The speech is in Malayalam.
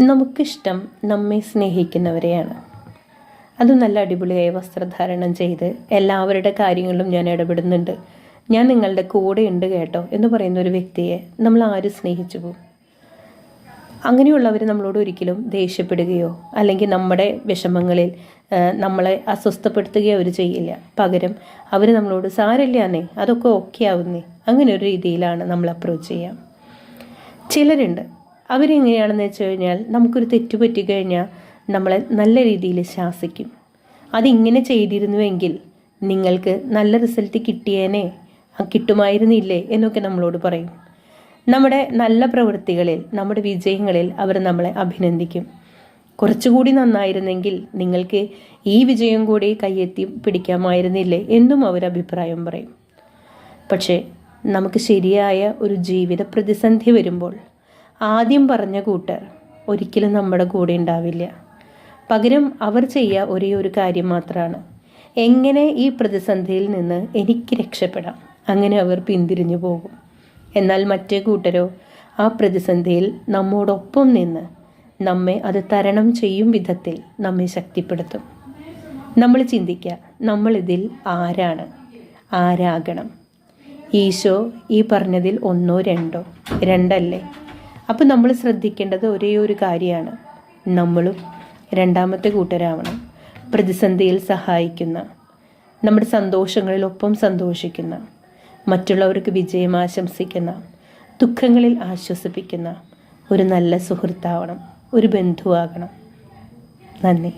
നമുക്കിഷ്ടം നമ്മെ സ്നേഹിക്കുന്നവരെയാണ്. അതും നല്ല അടിപൊളിയായി വസ്ത്രധാരണം ചെയ്ത് എല്ലാവരുടെ കാര്യങ്ങളിലും ഞാൻ ഇടപെടുന്നുണ്ട്, ഞാൻ നിങ്ങളുടെ കൂടെ ഉണ്ട് കേട്ടോ എന്ന് പറയുന്ന ഒരു വ്യക്തിയെ നമ്മൾ ആരും സ്നേഹിച്ചു പോകും. അങ്ങനെയുള്ളവർ നമ്മളോട് ഒരിക്കലും ദേഷ്യപ്പെടുകയോ അല്ലെങ്കിൽ നമ്മുടെ വിഷമങ്ങളിൽ നമ്മളെ അസ്വസ്ഥപ്പെടുത്തുകയോ അവർ ചെയ്യില്ല. പകരം അവർ നമ്മളോട് സാരമില്ലാന്നേ, അതൊക്കെ ഓക്കെ ആവുന്നേ, അങ്ങനെ ഒരു രീതിയിലാണ് നമ്മൾ അപ്രോച്ച് ചെയ്യാം. ചിലരുണ്ട്, അവരെങ്ങനെയാണെന്ന് വെച്ച് കഴിഞ്ഞാൽ നമുക്കൊരു തെറ്റ് പറ്റിക്കഴിഞ്ഞാൽ നമ്മളെ നല്ല രീതിയിൽ ശാസിക്കും. അതിങ്ങനെ ചെയ്തിരുന്നുവെങ്കിൽ നിങ്ങൾക്ക് നല്ല റിസൾട്ട് കിട്ടുമായിരുന്നില്ലേ എന്നൊക്കെ നമ്മളോട് പറയും. നമ്മുടെ നല്ല പ്രവൃത്തികളിൽ, നമ്മുടെ വിജയങ്ങളിൽ അവർ നമ്മളെ അഭിനന്ദിക്കും. കുറച്ചുകൂടി നന്നായിരുന്നെങ്കിൽ നിങ്ങൾക്ക് ഈ വിജയം കൂടി കയ്യെത്തി പിടിക്കാമായിരുന്നില്ലേ എന്നും അവർ അഭിപ്രായം പറയും. പക്ഷേ നമുക്ക് ശരിയായ ഒരു ജീവിത പ്രതിസന്ധി വരുമ്പോൾ ആദ്യം പറഞ്ഞ കൂട്ടർ ഒരിക്കലും നമ്മുടെ കൂടെ ഉണ്ടാവില്ല. പകരം അവർ ചെയ്യുക ഒരേ ഒരു കാര്യം മാത്രമാണ്, എങ്ങനെ ഈ പ്രതിസന്ധിയിൽ നിന്ന് എനിക്ക് രക്ഷപ്പെടാം, അങ്ങനെ അവർ പിന്തിരിഞ്ഞു പോകും. എന്നാൽ മറ്റേ കൂട്ടരോ ആ പ്രതിസന്ധിയിൽ നമ്മോടൊപ്പം നിന്ന് നമ്മെ അത് തരണം ചെയ്യും വിധത്തിൽ നമ്മെ ശക്തിപ്പെടുത്തും. നമ്മൾ ചിന്തിക്കുക, നമ്മളിതിൽ ആരാണ്, ആരാകണം? ഈശോ ഈ പറഞ്ഞതിൽ 1 2 2 അപ്പോൾ നമ്മൾ ശ്രദ്ധിക്കേണ്ടത് ഒരേ ഒരു കാര്യമാണ്, നമ്മളും രണ്ടാമത്തെ കൂട്ടരാവണം. പ്രതിസന്ധിയിൽ സഹായിക്കുന്ന, നമ്മുടെ സന്തോഷങ്ങളിലൊപ്പം സന്തോഷിക്കുന്ന, മറ്റുള്ളവർക്ക് വിജയം ആശംസിക്കുന്ന, ദുഃഖങ്ങളിൽ ആശ്വസിപ്പിക്കുന്ന ഒരു നല്ല സുഹൃത്താവണം, ഒരു ബന്ധുവാകണം. നന്ദി.